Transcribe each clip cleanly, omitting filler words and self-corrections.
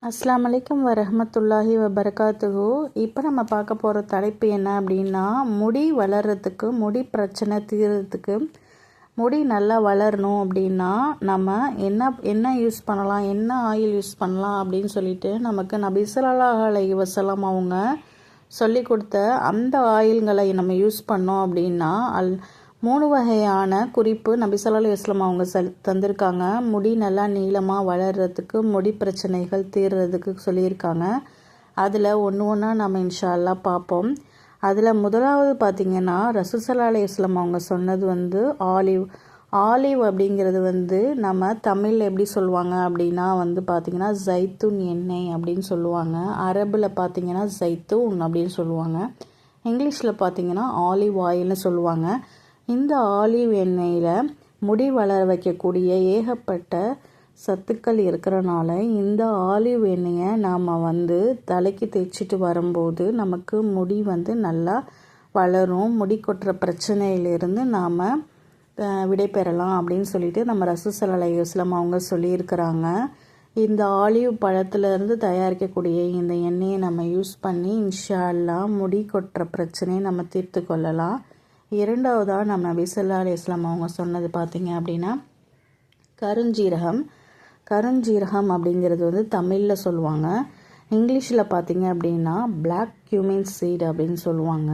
அஸ்ஸலாமு அலைக்கும் வரஹ்மத்துல்லாஹி வபரகாத்துஹு. இப்போ நம்ம பார்க்க போகிற தலைப்பு என்ன அப்படின்னா, முடி வளர்கிறதுக்கு, முடி பிரச்சனை தீர்றதுக்கு, முடி நல்லா வளரணும் அப்படின்னா நம்ம என்ன என்ன யூஸ் பண்ணலாம், என்ன ஆயில் யூஸ் பண்ணலாம் அப்படின்னு சொல்லிட்டு நமக்கு நபி ஸல்லல்லாஹு அலைஹி வஸல்லம் அவங்க சொல்லி கொடுத்த அந்த ஆயில்களை நம்ம யூஸ் பண்ணோம் அப்படின்னா 3 வகையான குறிப்பு நபி ஸல்லல்லாஹு அலைஹி வஸல்லம் அவங்க தந்திருக்காங்க. முடி நல்லா நீளமாக வளர்கிறதுக்கு, முடி பிரச்சனைகள் தீர்றதுக்கு சொல்லியிருக்காங்க. அதில் ஒன்றா நம்ம இன்ஷா அல்லாஹ் பார்ப்போம். அதில் முதலாவது பார்த்திங்கன்னா ரசூல் ஸல்லல்லாஹு அலைஹி வஸல்லம் அவங்க சொன்னது ஆலிவ் அப்படிங்கிறது நம்ம தமிழில் எப்படி சொல்லுவாங்க அப்படின்னா பார்த்திங்கன்னா ஜைத்தூன் எண்ணெய் அப்படின்னு சொல்லுவாங்க. அரபில் பார்த்திங்கன்னா ஜைத்தூன் அப்படின்னு சொல்லுவாங்க. இங்கிலீஷில் பார்த்திங்கன்னா ஆலிவ் ஆயில்னு சொல்லுவாங்க. இந்த ஆலிவ் எண்ணெயில் முடி வளர வைக்கக்கூடிய ஏகப்பட்ட சத்துக்கள் இருக்கிறனால இந்த ஆலிவ் எண்ணெயை நாம் தலைக்கு தேய்ச்சிட்டு வரும்போது நமக்கு முடி நல்லா வளரும். முடி கொட்டுற பிரச்சனையிலிருந்து நாம் விடை பெறலாம் அப்படின்னு சொல்லிட்டு நம்ம ரசூல் ஸல்லல்லாஹு அலைஹி வஸல்லம் அவங்க சொல்லியிருக்கிறாங்க. இந்த ஆலிவ் பழத்திலிருந்து தயாரிக்கக்கூடிய இந்த எண்ணெயை நம்ம யூஸ் பண்ணி இன்ஷா அல்லாஹ் முடி கொட்டுற பிரச்சனையை நம்ம தீர்த்து கொள்ளலாம். இரண்டாவதாக நம்ம நபி ஸல்லல்லாஹு அலைஹி வஸல்லம் அவங்க சொன்னது பார்த்திங்க அப்படின்னா கருஞ்சீரகம் அப்படிங்கிறது தமிழில் சொல்லுவாங்க. இங்கிலீஷில் பார்த்திங்க அப்படின்னா பிளாக் கியூமின் சீட் அப்படின்னு சொல்லுவாங்க.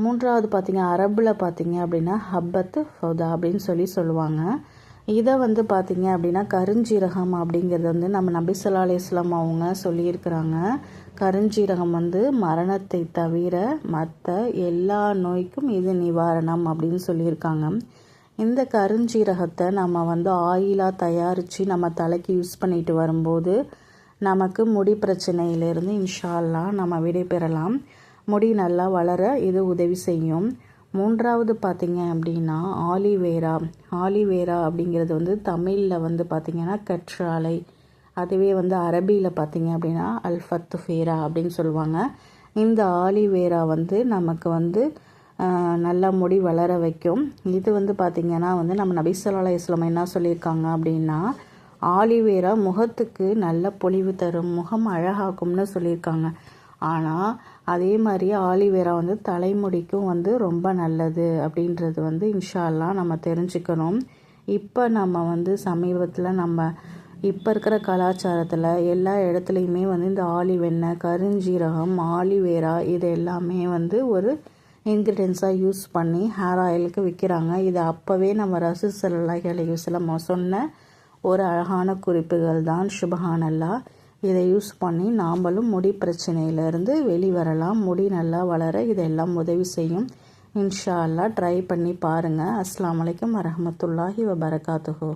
மூன்றாவது பார்த்திங்க அரபில் பார்த்திங்க அப்படின்னா ஹப்பத்து ஃபௌதா அப்படின்னு சொல்லுவாங்க. இதை பார்த்திங்க அப்படின்னா கருஞ்சீரகம் அப்படிங்கிறது நம்ம நபி ஸல்லல்லாஹு அலைஹி வஸல்லம் அவங்க சொல்லியிருக்கிறாங்க. கருஞ்சீரகம் மரணத்தை தவிர மற்ற எல்லா நோய்க்கும் இது நிவாரணம் அப்படின்னு சொல்லியிருக்காங்க. இந்த கருஞ்சீரகத்தை நம்ம ஆயிலாக தயாரித்து நம்ம தலைக்கு யூஸ் பண்ணிட்டு வரும்போது நமக்கு முடி பிரச்சனையிலிருந்து இன்ஷா அல்லாஹ் நம்ம விடை பெறலாம். முடி நல்லா வளர இது உதவி செய்யும். மூன்றாவது பார்த்திங்க அப்படின்னா ஆலிவேரா அப்படிங்கிறது தமிழில் பார்த்திங்கன்னா கற்றாழை, அதுவே அரபியில் பார்த்திங்க அப்படின்னா அல்ஃபத்து ஃபேரா அப்படின்னு சொல்லுவாங்க. இந்த ஆலிவேரா நமக்கு நல்லா முடி வளர வைக்கும். இது பார்த்திங்கன்னா நம்ம நபி ஸல்லல்லாஹு அலைஹி வஸல்லம் என்ன சொல்லியிருக்காங்க அப்படின்னா ஆலிவேரா முகத்துக்கு நல்ல பொலிவு தரும், முகம் அழகாக்கும்னு சொல்லியிருக்காங்க. ஆனால் அதே மாதிரி ஆலிவேரா தலைமுடிக்கும் ரொம்ப நல்லது அப்படின்றது இன்ஷா அல்லாஹ் நம்ம தெரிஞ்சுக்கணும். இப்போ நம்ம சமீபத்தில் நம்ம இப்போ இருக்கிற கலாச்சாரத்தில் எல்லா இடத்துலையுமே இந்த ஆலிவ் எண்ணெய், கருஞ்சீரகம், ஆலிவேரா இது எல்லாமே ஒரு இன்க்ரீடியன்ஸாக யூஸ் பண்ணி ஹேர் ஆயிலுக்கு விற்கிறாங்க. இது அப்போவே நம்ம ரசூல் ஸல்லல்லாஹு அலைஹி வஸல்லம் சொன்ன ஒரு அழகான குறிப்புகள் தான். சுப்ஹானல்லாஹ். இதை யூஸ் பண்ணி நாமளும் முடி பிரச்சனையிலேருந்து வெளிவரலாம். முடி நல்லா வளர இதெல்லாம் உதவி செய்யும். இன்ஷா அல்லாஹ் ட்ரை பண்ணி பாருங்கள். அஸ்ஸலாமு அலைக்கும் வரஹ்மத்துல்லாஹி வபரகாத்துஹு.